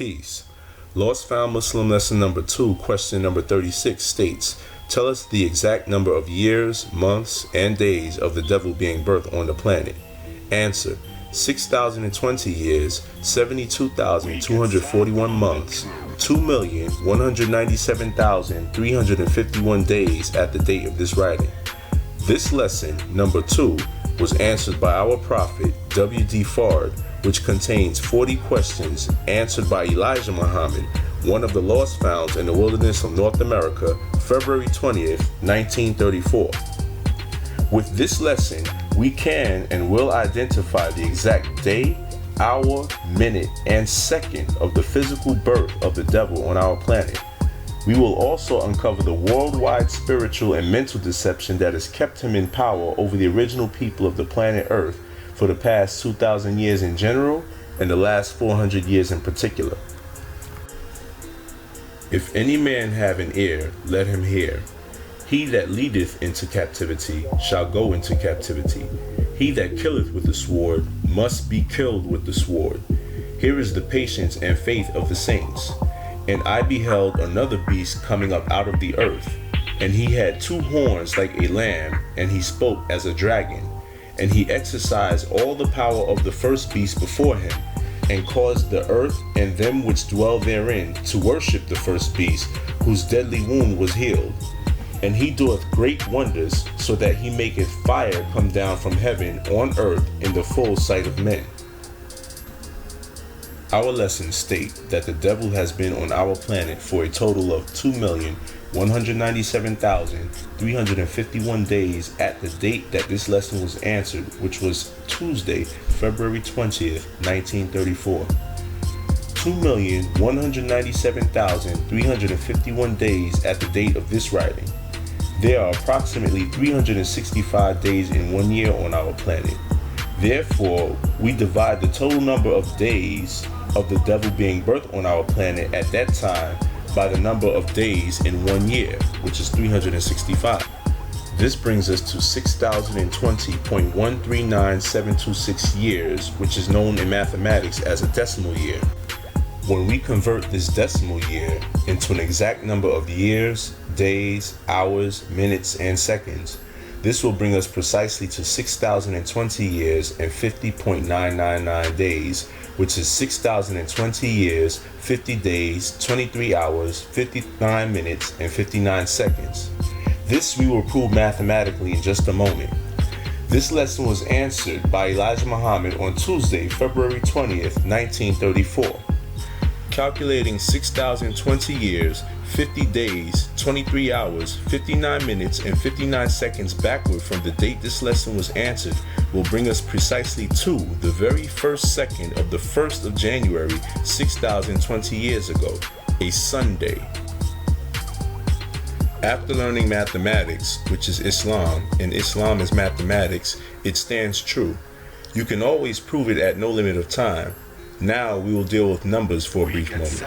Peace. Lost Found Muslim lesson number 2, question number 36 states, tell us the exact number of years, months, and days of the devil being birthed on the planet. Answer: 6,020 years, 72,241 months, 2,197,351 days at the date of this writing. This lesson, number 2, was answered by our prophet, W.D. Fard, which contains 40 questions answered by Elijah Muhammad, one of the lost founds in the wilderness of North America, February 20th, 1934. With this lesson, we can and will identify the exact day, hour, minute, and second of the physical birth of the devil on our planet. We will also uncover the worldwide spiritual and mental deception that has kept him in power over the original people of the planet Earth for the past 2,000 years in general and the last 400 years in particular. If any man have an ear, let him hear. He that leadeth into captivity shall go into captivity. He that killeth with the sword must be killed with the sword. Here is the patience and faith of the saints. And I beheld another beast coming up out of the earth, and he had 2 horns like a lamb, and he spoke as a dragon. And he exercised all the power of the first beast before him, and caused the earth and them which dwell therein to worship the first beast, whose deadly wound was healed. And he doeth great wonders, so that he maketh fire come down from heaven on earth in the full sight of men. Our lessons state that the devil has been on our planet for a total of 2,197,351 days at the date that this lesson was answered, which was Tuesday, February 20th, 1934. 2,197,351 days at the date of this writing. There are approximately 365 days in 1 year on our planet. Therefore, we divide the total number of days of the devil being birthed on our planet at that time by the number of days in 1 year, which is 365. This brings us to 6,020.139726 years, which is known in mathematics as a decimal year. When we convert this decimal year into an exact number of years, days, hours, minutes, and seconds, this will bring us precisely to 6,020 years and 50.999 days, which is 6,020 years, 50 days, 23 hours, 59 minutes, and 59 seconds. This we will prove mathematically in just a moment. This lesson was answered by Elijah Muhammad on Tuesday, February 20th, 1934. Calculating 6,020 years, 50 days, 23 hours, 59 minutes, and 59 seconds backward from the date this lesson was answered will bring us precisely to the very first second of the 1st of January, 6,020 years ago, a Sunday. After learning mathematics, which is Islam, and Islam is mathematics, it stands true. You can always prove it at no limit of time. Now we will deal with numbers for a brief moment.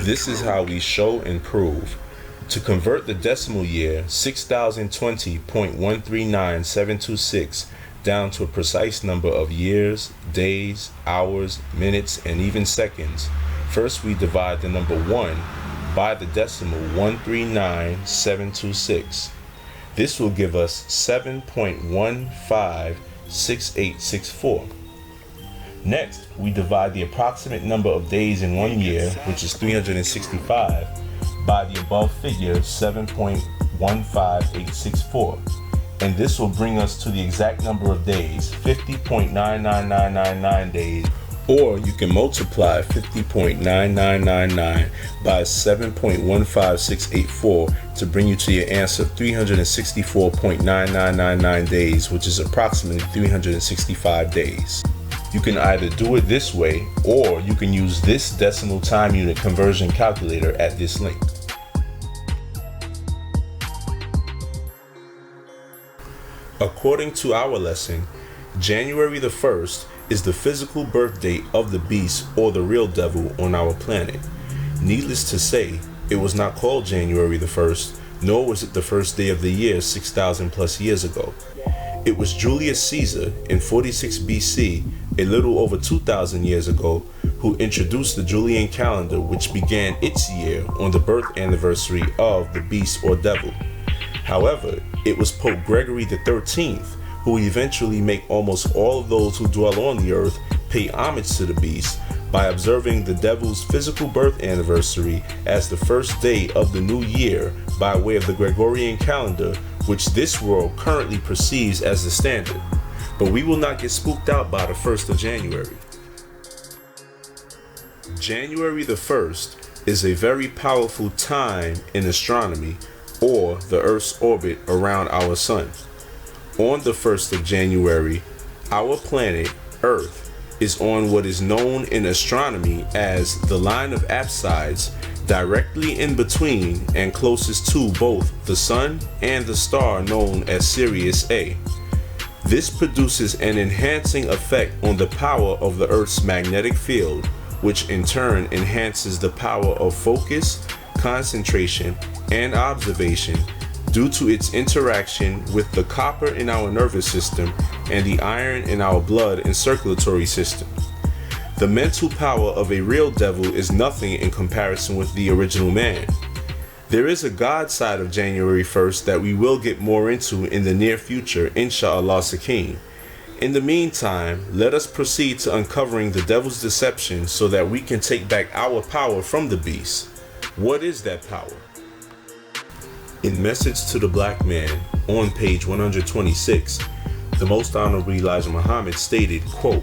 This is how we show and prove. To convert the decimal year 6,020.139726 down to a precise number of years, days, hours, minutes, and even seconds, first we divide the number 1 by the decimal 139726. This will give us 7.156864. Next, we divide the approximate number of days in 1 year, which is 365, by the above figure 7.15864. And this will bring us to the exact number of days, 50.99999 days, or you can multiply 50.9999 by 7.15684 to bring you to your answer 364.9999 days, which is approximately 365 days. You can either do it this way, or you can use this decimal time unit conversion calculator at this link. According to our lesson, January the 1st is the physical birth date of the beast or the real devil on our planet. Needless to say, it was not called January the 1st, nor was it the first day of the year 6,000 plus years ago. It was Julius Caesar in 46 BC, a little over 2,000 years ago, who introduced the Julian calendar, which began its year on the birth anniversary of the beast or devil. However, it was Pope Gregory XIII who eventually made almost all of those who dwell on the earth pay homage to the beast by observing the devil's physical birth anniversary as the first day of the new year by way of the Gregorian calendar, which this world currently perceives as the standard. But we will not get spooked out by the 1st of January. January the 1st is a very powerful time in astronomy, or the Earth's orbit around our sun. On the 1st of January, our planet, Earth, is on what is known in astronomy as the line of apsides, directly in between and closest to both the sun and the star known as Sirius A. This produces an enhancing effect on the power of the Earth's magnetic field, which in turn enhances the power of focus, concentration, and observation due to its interaction with the copper in our nervous system and the iron in our blood and circulatory system. The mental power of a real devil is nothing in comparison with the original man. There is a God side of January 1st that we will get more into in the near future, inshallah Sakin. In the meantime, let us proceed to uncovering the devil's deception so that we can take back our power from the beast. What is that power? In Message to the Black Man, on page 126, the Most Honorable Elijah Muhammad stated, quote,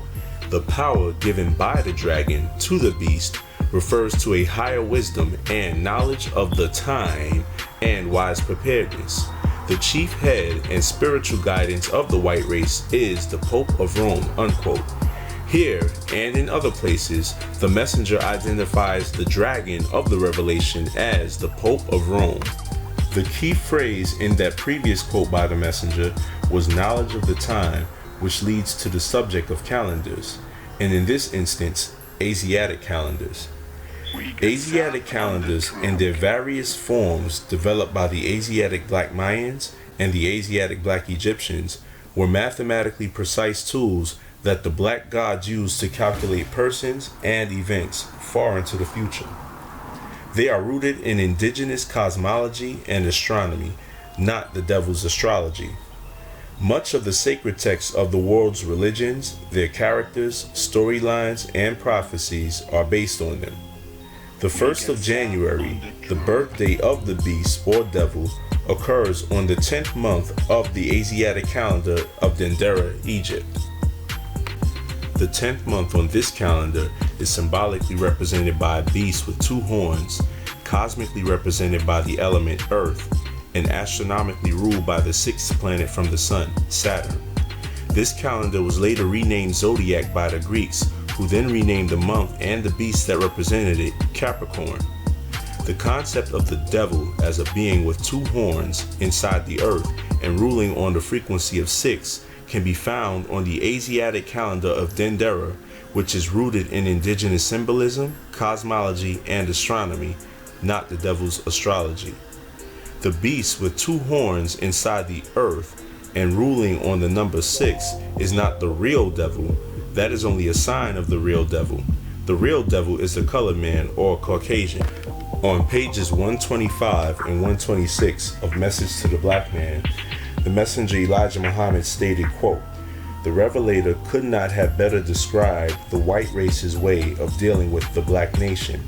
"The power given by the dragon to the beast refers to a higher wisdom and knowledge of the time and wise preparedness. The chief head and spiritual guidance of the white race is the Pope of Rome," unquote. Here, and in other places, the messenger identifies the dragon of the revelation as the Pope of Rome. The key phrase in that previous quote by the messenger was knowledge of the time, which leads to the subject of calendars, and in this instance, Asiatic calendars. Asiatic calendars and their various forms developed by the Asiatic Black Mayans and the Asiatic Black Egyptians were mathematically precise tools that the black gods used to calculate persons and events far into the future. They are rooted in indigenous cosmology and astronomy, not the devil's astrology. Much of the sacred texts of the world's religions, their characters, storylines, and prophecies are based on them. The 1st of January, the birthday of the beast or devil, occurs on the 10th month of the Asiatic calendar of Dendera, Egypt. The 10th month on this calendar is symbolically represented by a beast with 2 horns, cosmically represented by the element Earth, and astronomically ruled by the 6th planet from the sun, Saturn. This calendar was later renamed Zodiac by the Greeks, who then renamed the month and the beast that represented it, Capricorn. The concept of the devil as a being with 2 horns inside the earth and ruling on the frequency of 6 can be found on the Asiatic calendar of Dendera, which is rooted in indigenous symbolism, cosmology, and astronomy, not the devil's astrology. The beast with 2 horns inside the earth and ruling on the number 6 is not the real devil. That is only a sign of the real devil. The real devil is the colored man or Caucasian. On pages 125 and 126 of Message to the Black Man, the messenger Elijah Muhammad stated, quote, "The Revelator could not have better described the white race's way of dealing with the black nation.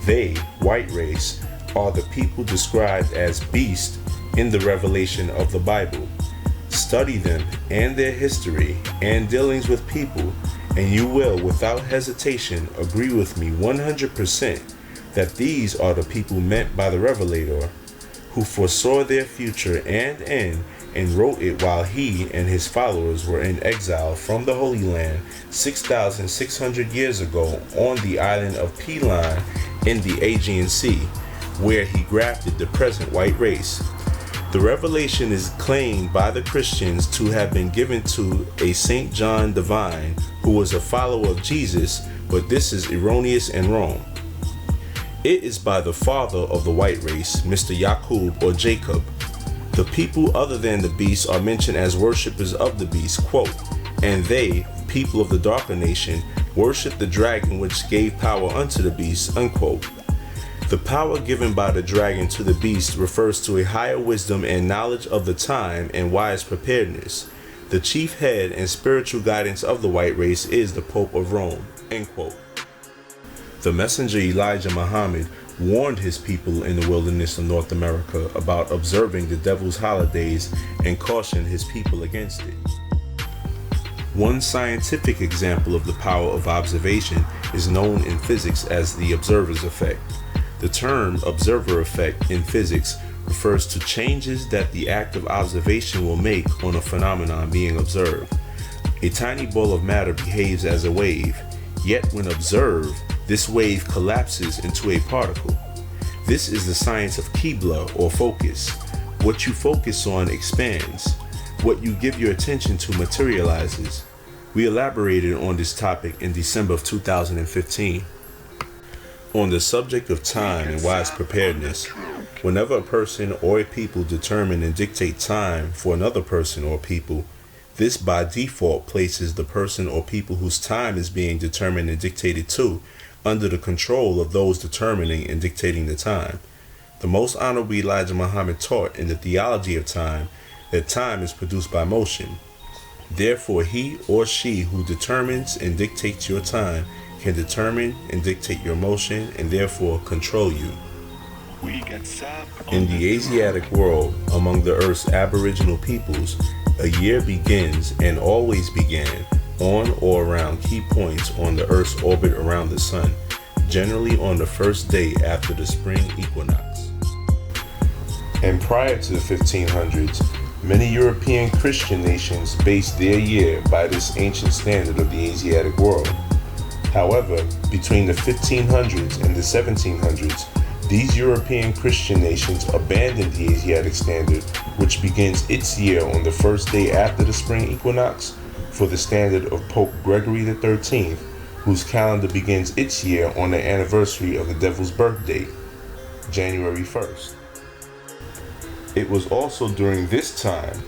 They, white race, are the people described as beasts in the revelation of the Bible. Study them and their history and dealings with people, and you will, without hesitation, agree with me 100% that these are the people meant by the Revelator, who foresaw their future and end and wrote it while he and his followers were in exile from the Holy Land 6,600 years ago on the island of Pelan in the Aegean Sea, where he grafted the present white race. The revelation is claimed by the Christians to have been given to a Saint John Divine, who was a follower of Jesus, but this is erroneous and wrong. It is by the father of the white race, Mr. Yaqub or Jacob. The people other than the beast are mentioned as worshippers of the beast, quote, and they, people of the darker nation, Worship the dragon which gave power unto the beast, unquote. The power given by the dragon to the beast refers to a higher wisdom and knowledge of the time and wise preparedness. The chief head and spiritual guidance of the white race is the Pope of Rome, end quote. The messenger Elijah Muhammad warned his people in the wilderness of North America about observing the devil's holidays and cautioned his people against it. One scientific example of the power of observation is known in physics as the observer's effect. The term observer effect in physics refers to changes that the act of observation will make on a phenomenon being observed. A tiny ball of matter behaves as a wave, yet when observed, this wave collapses into a particle. This is the science of Qibla or focus. What you focus on expands. What you give your attention to materializes. We elaborated on this topic in December of 2015. On the subject of time and wise preparedness, whenever a person or a people determine and dictate time for another person or people, this by default places the person or people whose time is being determined and dictated to under the control of those determining and dictating the time. The Most Honorable Elijah Muhammad taught in the theology of time that time is produced by motion. Therefore, he or she who determines and dictates your time can determine and dictate your motion and therefore control you. In the Asiatic world, among the Earth's aboriginal peoples, a year begins and always began on or around key points on the Earth's orbit around the Sun, generally on the first day after the spring equinox. And prior to the 1500s, many European Christian nations based their year by this ancient standard of the Asiatic world. However, between the 1500s and the 1700s, these European Christian nations abandoned the Asiatic standard, which begins its year on the first day after the spring equinox, for the standard of Pope Gregory XIII, whose calendar begins its year on the anniversary of the devil's birthday, January 1st. It was also during this time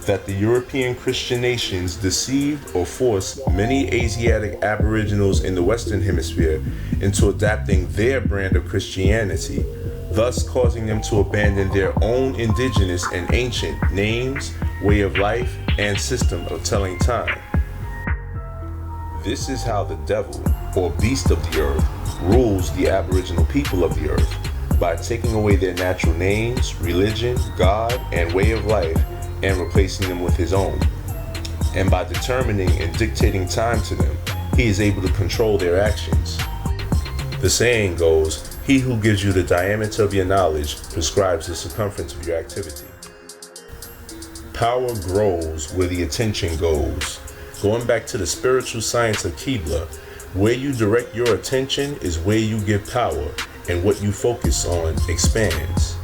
that the European Christian nations deceived or forced many Asiatic aboriginals in the Western Hemisphere into adapting their brand of Christianity, thus causing them to abandon their own indigenous and ancient names, way of life, and system of telling time. This is how the devil, or beast of the earth, rules the aboriginal people of the earth, by taking away their natural names, religion, God, and way of life, and replacing them with his own. And by determining and dictating time to them, he is able to control their actions. The saying goes, he who gives you the diameter of your knowledge prescribes the circumference of your activity. Power grows where the attention goes. Going back to the spiritual science of Qibla, where you direct your attention is where you give power, and what you focus on expands.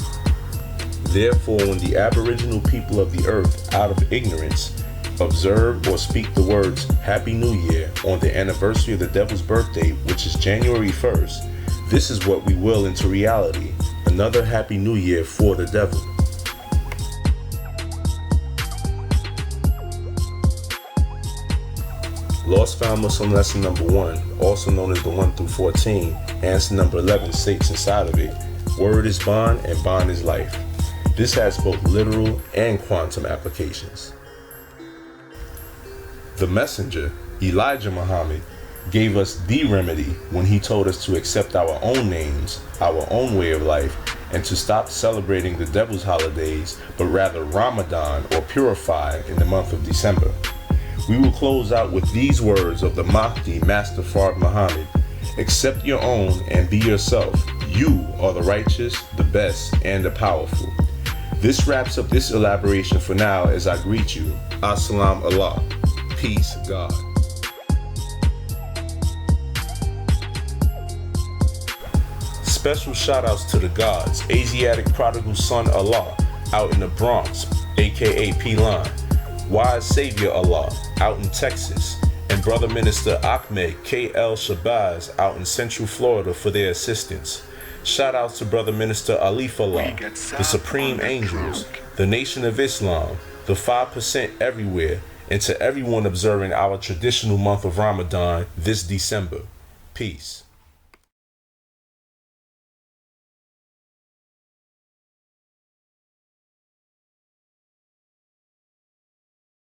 Therefore, when the aboriginal people of the earth, out of ignorance, observe or speak the words Happy New Year on the anniversary of the devil's birthday, which is January 1st, this is what we will into reality, another Happy New Year for the devil. Lost Found Muslim lesson number 1, also known as the 1 through 14, answer number 11 states inside of it, word is bond and bond is life. This has both literal and quantum applications. The messenger, Elijah Muhammad, gave us the remedy when he told us to accept our own names, our own way of life, and to stop celebrating the devil's holidays, but rather Ramadan or purify in the month of December. We will close out with these words of the Mahdi Master Fard Muhammad. Accept your own and be yourself. You are the righteous, the best, and the powerful. This wraps up this elaboration for now as I greet you. As-salam Allah. Peace, God. Special shout outs to the gods, Asiatic prodigal son Allah, out in the Bronx, aka P-Line. Wise Savior Allah, out in Texas, and Brother Minister Ahmed K.L. Shabazz out in Central Florida for their assistance. Shout out to Brother Minister Alif Allah, the Supreme Angels, the Nation of Islam, the 5% everywhere, and to everyone observing our traditional month of Ramadan this December. Peace.